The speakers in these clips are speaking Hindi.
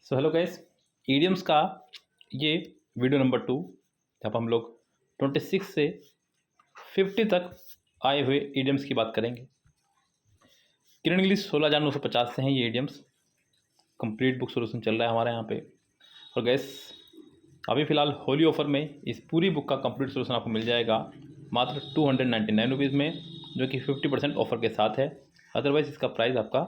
सो हेलो गाइस, ईडियम्स का ये वीडियो नंबर 2 जहाँ पर हम लोग 26 से 50 तक आए हुए ईडियम्स की बात करेंगे। किरण इंग्लिश 16,950 से हैं ये ईडियम्स। कंप्लीट बुक सोल्यूशन चल रहा है हमारे यहाँ पे। और गैस अभी फ़िलहाल होली ऑफ़र में इस पूरी बुक का कंप्लीट सोल्यूशन आपको मिल जाएगा मात्र 299 रुपीज़ में, जो कि 50% ऑफ़र के साथ है। अदरवाइज़ इसका प्राइस आपका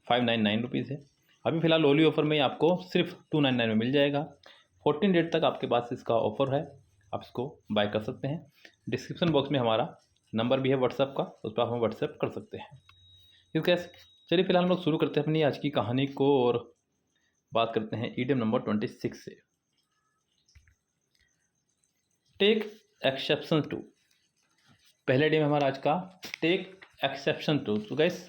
599 रुपीज़ है। अभी फ़िलहाल होली ऑफ़र में आपको सिर्फ 299 में मिल जाएगा। 14 डेट तक आपके पास इसका ऑफ़र है, आप इसको बाय कर सकते हैं। डिस्क्रिप्शन बॉक्स में हमारा नंबर भी है व्हाट्सएप का, उस पर आप हमें व्हाट्सएप कर सकते हैं। ठीक है, चलिए फिलहाल हम लोग शुरू करते हैं अपनी आज की कहानी को और बात करते हैं ईडियम नंबर 26 से। Take exception to. पहले ईडियम हमारा आज का टेक एक्सेप्शन टू। तो गैस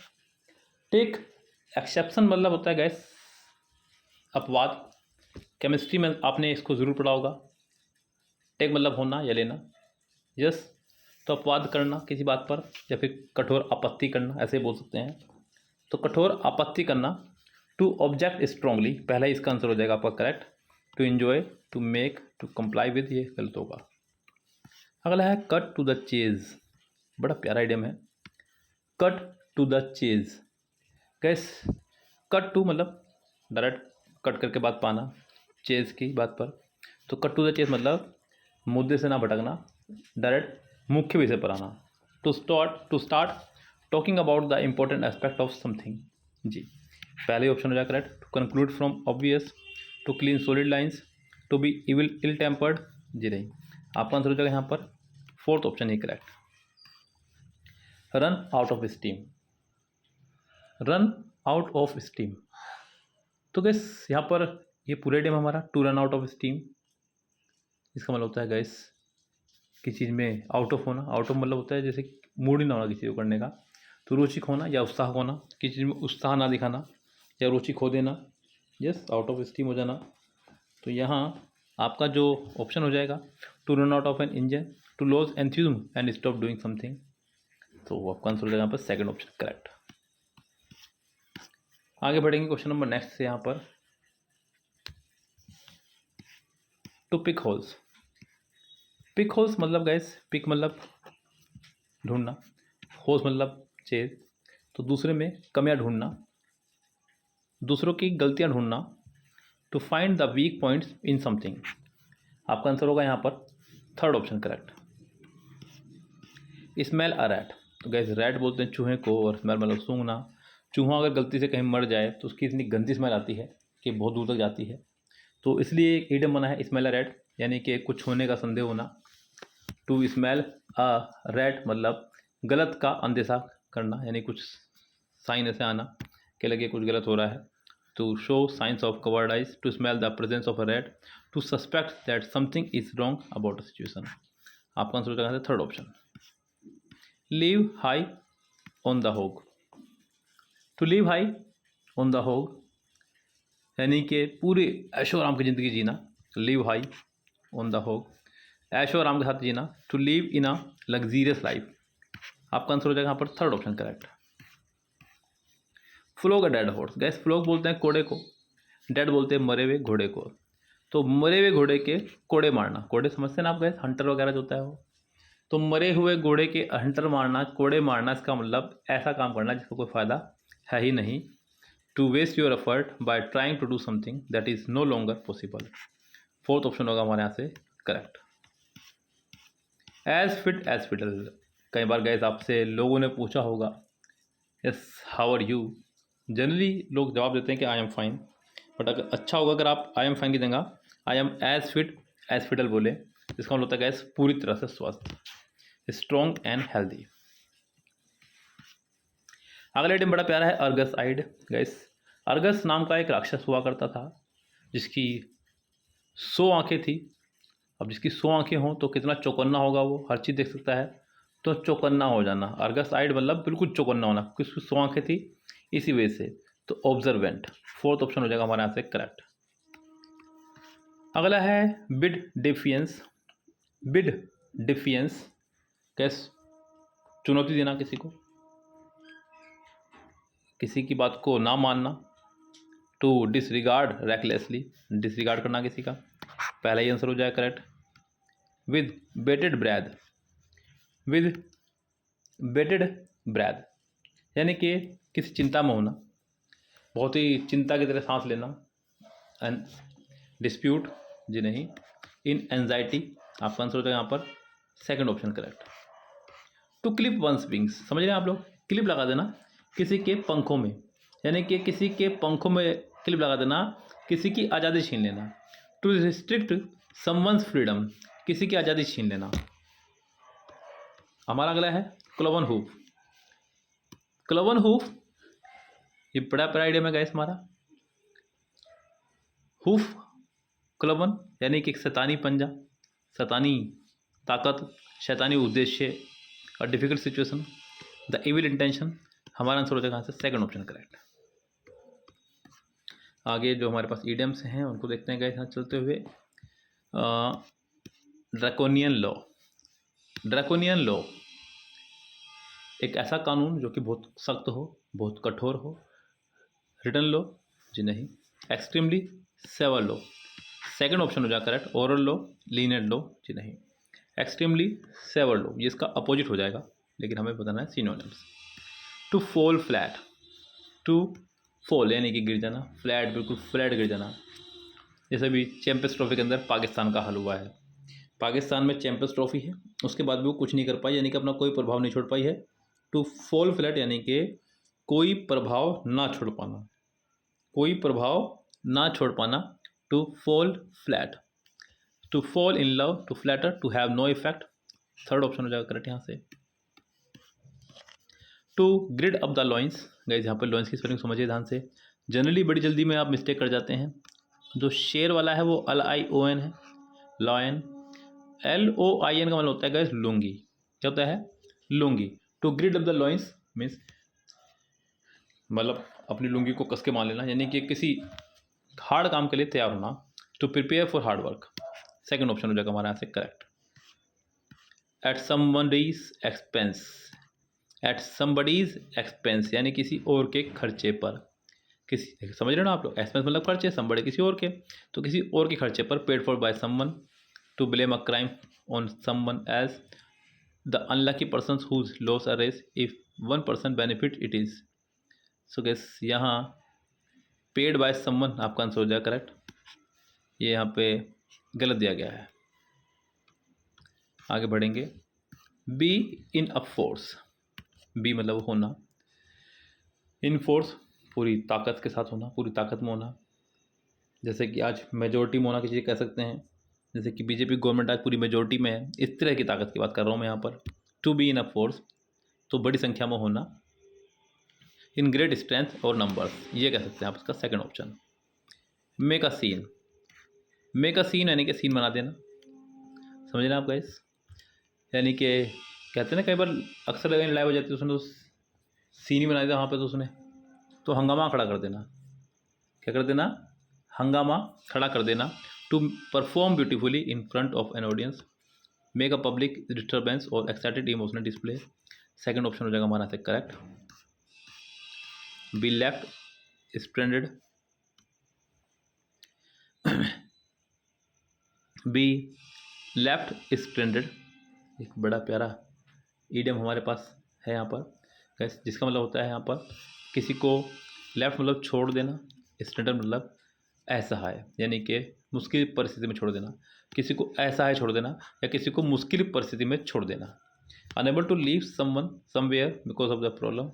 टेक एक्सेप्शन मतलब होता है गैस अपवाद। केमिस्ट्री में आपने इसको ज़रूर पढ़ा होगा। टेक मतलब होना या लेना, यस। तो अपवाद करना किसी बात पर या फिर कठोर आपत्ति करना, ऐसे बोल सकते हैं। तो कठोर आपत्ति करना। टू ऑब्जेक्ट स्ट्रांगली, पहला ही इसका आंसर हो जाएगा आपका correct. To enjoy, to make, to comply with, ये गलत होगा। अगला है कट टू द चेज। बड़ा प्यारा आइडियम है, cut to the chase. Guys cut to मतलब डायरेक्ट कट करके बात पाना, चेज की बात पर। तो कट टू द चेज मतलब मुद्दे से ना भटकना, डायरेक्ट मुख्य विषय पर आना। To start talking about the important aspect of something. जी, पहले ऑप्शन हो जाए correct. To conclude from obvious, to clean solid lines, to be ill tempered. जी नहीं, आपका आंसर हो जाएगा यहाँ पर फोर्थ ऑप्शन ही correct. Run out of steam. Run out of steam. तो गैस यहाँ पर ये पूरे डे में हमारा to run out of steam, इसका मतलब होता है गैस किसी चीज़ में आउट ऑफ होना। आउट ऑफ मतलब होता है जैसे मूड ही ना होना किसी को करने का। तो रुचि खोना या उत्साह होना, किसी चीज़ में उत्साह ना दिखाना या रुचि खो देना, यस, आउट ऑफ स्टीम हो जाना। तो यहाँ आपका जो ऑप्शन हो जाएगा to run out of an engine, to lose enthusiasm and stop doing something. तो आपका आंसर हो जाएगा यहाँ पर सेकंड ऑप्शन करेक्ट। आगे बढ़ेंगे क्वेश्चन नंबर नेक्स्ट से। यहाँ पर to pick holes. Pick holes मतलब गैस पिक मतलब ढूंढना, होल्स मतलब चेज। तो दूसरे में कमियां ढूंढना, दूसरों की गलतियां ढूंढना। To find the weak points in something. आपका आंसर होगा यहाँ पर third option correct. Smell a rat. तो गैस रैट बोलते हैं चूहे को, और स्मेल मतलब सूंघना। चूहा अगर गलती से कहीं मर जाए तो उसकी इतनी गंदी स्मेल आती है कि बहुत दूर तक जाती है। तो इसलिए एक ईडियम बना है स्मेल अ रैट, यानी कि कुछ होने का संदेह होना। टू स्मेल अ रैट मतलब गलत का अंदेशा करना, यानी कुछ साइन ऐसे आना कि लगे कुछ गलत हो रहा है। To show signs of covered eyes, to smell the presence of a rat, to suspect that something is wrong about a situation. आपका आंसर हो जाएगा third option. Live high on the hog. To live high on the hog यानी कि पूरे ऐशो आराम की ज़िंदगी जीना। Live high on the hog, ऐशो आराम के साथ जीना। To live in a luxurious life. आपका आंसर हो जाएगा यहाँ पर third option correct. Flog a dead horse. Guess flog बोलते हैं कोड़े को, डेड बोलते हैं मरे हुए घोड़े को। तो मरे हुए घोड़े के कोड़े मारना, कोड़े समझते हैं ना आप गैस, हंटर वगैरह जो होता है वो। तो मरे हुए घोड़े के हंटर मारना, कोड़े मारना, इसका मतलब ऐसा काम करना जिसका कोई फ़ायदा है ही नहीं। To waste your effort by trying to do something that is no longer possible. Fourth option होगा हमारे यहाँ से correct. As fit as fiddle. कई बार गैस आपसे लोगों ने पूछा होगा yes how are you. Generally लोग जवाब देते हैं कि आई एम फाइन, बट अगर अच्छा होगा अगर आप आई एम फाइन की जगह I am as fit as fiddle बोले, इसका मतलब होता है गैस पूरी तरह से स्वस्थ, स्ट्रॉन्ग एंड हेल्दी। अगला आइटम बड़ा प्यारा है अर्गस आइड। गैस अर्गस नाम का एक राक्षस हुआ करता था जिसकी 100 आंखें थी। अब जिसकी 100 आंखें हों तो कितना चौकन्ना होगा, वो हर चीज़ देख सकता है। तो चौकन्ना हो जाना, अर्गस आइड मतलब बिल्कुल चौकन्ना होना, किसकी 100 आंखें थी इसी वजह से। तो ऑब्जर्वेंट, फोर्थ ऑप्शन हो जाएगा हमारे यहाँ से करेक्ट। अगला है बिड डिफियंस। बिड डिफियंस कैस चुनौती देना किसी को, किसी की बात को ना मानना, टू डिसरिगार्ड रैकलेसली, डिसरिगार्ड करना किसी का, पहला ही आंसर हो जाए correct. With bated breath, with bated breath यानी कि किसी चिंता में होना, बहुत ही चिंता की तरह सांस लेना। एंड डिस्प्यूट जी नहीं, इन एंजाइटी आपका आंसर हो जाएगा यहाँ पर second option correct. To clip one's wings, समझ रहे हैं आप लोग, क्लिप लगा देना किसी के पंखों में, यानी कि किसी के पंखों में क्लिप लगा देना, किसी की आज़ादी छीन लेना। टू रिस्ट्रिक्ट समवंस फ्रीडम, किसी की आज़ादी छीन लेना। हमारा अगला है क्लोवन हूफ। क्लोवन हूफ ये बड़ा आइडिया में गाइस हमारा। हूफ क्लोवन यानी कि शैतानी पंजा, शैतानी ताकत, शैतानी उद्देश्य और difficult situation, the evil intention. हमारा आंसर हो जाएगा यहाँ से सेकंड ऑप्शन करेक्ट। आगे जो हमारे पास ईडियम्स हैं उनको देखते हैं गाइस यहाँ चलते हुए। ड्रैकोनियन लॉ, ड्रैकोनियन लॉ एक ऐसा कानून जो कि बहुत सख्त हो, बहुत कठोर हो। रिटन लॉ जी नहीं, extremely severe law, second option हो जाएगा correct. Oral law, linear law जी नहीं, एक्सट्रीमली सेवर लॉ ये इसका अपोजिट हो जाएगा, लेकिन हमें बताना है synonyms. To fall flat, to fall यानी कि गिर जाना, फ्लैट बिल्कुल फ्लैट गिर जाना। जैसे भी चैंपियंस ट्रॉफी के अंदर पाकिस्तान का हाल हुआ है, पाकिस्तान में चैंपियंस ट्रॉफी है, उसके बाद भी वो कुछ नहीं कर पाई, यानी कि अपना कोई प्रभाव नहीं छोड़ पाई है। टू फॉल फ्लैट यानी कि कोई प्रभाव ना छोड़ पाना, कोई प्रभाव ना छोड़ पाना। To fall flat, to fall in love, to flatter, to have no effect, third option हो जाएगा करेक्ट यहाँ से। To gird up the loins, guys यहाँ पर लॉइंस की स्पेलिंग समझिए ध्यान से, जनरली बड़ी जल्दी में आप मिस्टेक कर जाते हैं। जो शेर वाला है वो LION है, लॉयन। LOIN का मतलब होता है गाइस लुंगी, क्या होता है lungi. To gird up the loins means मतलब अपनी लुंगी को कस के मान लेना, यानी कि किसी हार्ड काम के लिए तैयार होना। To prepare for hard work, second option हो जाएगा हमारा यहाँ से correct. At somebody's expense, at somebody's expense यानी किसी और के खर्चे पर, किसी समझ रहे हो ना आप लोग, एक्सपेंस मतलब खर्चे, समबडी किसी और के, तो किसी और के खर्चे पर। Paid for by someone, to blame a crime on someone as the unlucky person whose loss arises if one person benefit it is. So guys यहाँ पेड बाय समवन आपका आंसर हो जाएगा करेक्ट, ये यहाँ पे गलत दिया गया है। आगे बढ़ेंगे। Be in a force, be मतलब होना, इन फोर्स पूरी ताकत के साथ होना, पूरी ताकत में होना। जैसे कि आज मेजोरिटी में होना किसी कह सकते हैं, जैसे कि बीजेपी गवर्नमेंट आज पूरी मेजोरिटी में है, इस तरह की ताकत की बात कर रहा हूँ मैं यहाँ पर। To be in a force तो बड़ी संख्या में होना, इन ग्रेट स्ट्रेंथ और नंबर्स ये कह सकते हैं आप इसका second option. Make a scene, make a scene यानी कि सीन बना देना, समझ रहे हैं आप गाइस, यानी कि कहते हैं ना कई बार अक्सर लाइव हो जाती है उसने तो सीन ही बना दिया वहाँ पे, तो उसने तो हंगामा खड़ा कर देना, क्या कर देना हंगामा खड़ा कर देना। To perform beautifully in front of an audience, make a public disturbance और excited emotional display, second option हो जाएगा हमारा से correct. Be left stranded, be left stranded एक बड़ा प्यारा ईडियम हमारे पास है यहाँ पर, जिसका मतलब होता है यहाँ पर किसी को लेफ्ट मतलब छोड़ देना, स्ट्रेंडेड मतलब असहाय यानी कि मुश्किल परिस्थिति में छोड़ देना, किसी को असहाय छोड़ देना या किसी को मुश्किल परिस्थिति में छोड़ देना। Unable to leave someone somewhere because of the problem.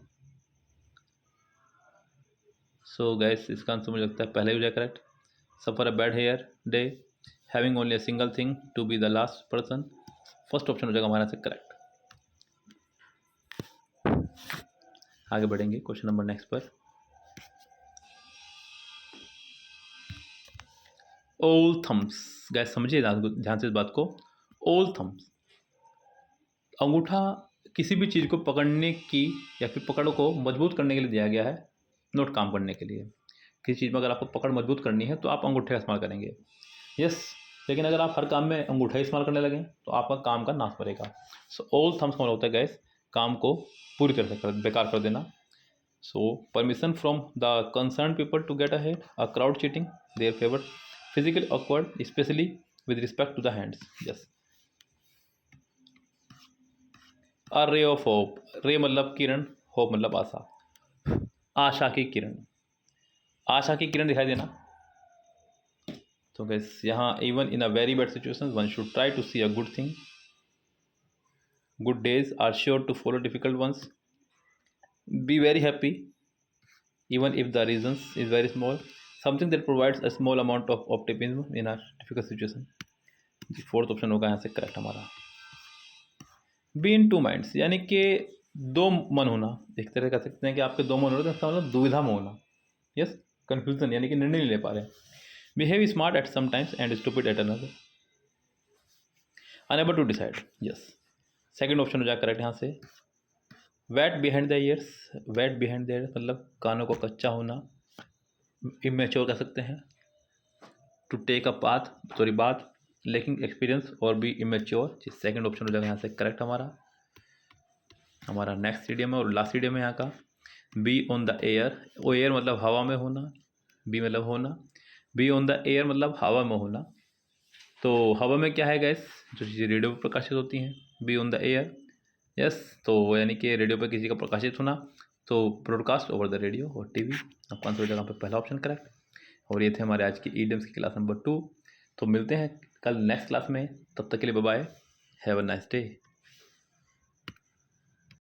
So guys इसका आंसर मुझे लगता है पहले ही हो जाए correct. Suffer a bad hair day, having only a single thing, to be the last person, first option हो जाएगा हमारा से करेक्ट। आगे बढ़ेंगे क्वेश्चन नंबर नेक्स्ट पर। ओल थम्स, गैस समझिए ध्यान से इस बात को। ओल थम्स अंगूठा किसी भी चीज़ को पकड़ने की या फिर पकड़ को मजबूत करने के लिए दिया गया है, नोट काम करने के लिए। किसी चीज़ में अगर आपको पकड़ मजबूत करनी है तो आप अंगूठे का इस्तेमाल करेंगे, यस। लेकिन अगर आप हर काम में अंगूठा इस्तेमाल करने लगें तो आपका काम का नाश करेगा। सो ओल थम्स का मतलब होता है गैस काम को पूरी तरह से बेकार कर देना। So permission from the concerned people to get ahead, a crowd cheating their favor, physically awkward especially with respect to the hands. Yes. A ray of hope, रे मतलब किरण, होप मतलब आशा, आशा की किरण, आशा की किरण दिखाई देना. तो गैस यहाँ even in a very bad situation one should try to see a good thing. Good days are sure to follow difficult ones. Be very happy even if the reasons is very small, something that provides a small amount of optimism in a difficult situation. Fourth option होगा यहाँ से करेक्ट हमारा. बी इन टू माइंड्स यानी कि दो मन होना. एक तरह कह सकते हैं कि आपके दो मन हो रहे हैं, तो मतलब दुविधा में होना. यस, कन्फ्यूजन यानी कि निर्णय नहीं ले पा रहे हैं. Behave smart at some times and stupid at another. Unable to decide. Yes, second option हो जाएगा करेक्ट यहाँ से. Wet behind the ears, wet behind the ears मतलब कानों को कच्चा होना, इमेच्योर कह सकते हैं. टू टेक अ बात लेकिन एक्सपीरियंस और भी इमेच्योर. सेकंड ऑप्शन हो जाएगा यहाँ से करेक्ट हमारा नेक्स्ट मीडियम है और लास्ट मीडियम है यहाँ का. Be on the air, on air मतलब हवा में होना, बी मतलब होना. बी ऑन द एयर मतलब हवा में होना. तो हवा में क्या है गैस, जो चीज़ें रेडियो पर प्रकाशित होती हैं. B on the air. Yes, तो यानी कि रेडियो पर किसी का प्रकाशित होना, तो ब्रॉडकास्ट ओवर द रेडियो और टीवी. आपका आंसर हो जाएगा पे पहला ऑप्शन करेक्ट. और ये थे हमारे आज की ईडियम्स की क्लास नंबर 2. तो मिलते हैं कल नेक्स्ट क्लास में. तब तक के लिए bye bye. Have a nice day.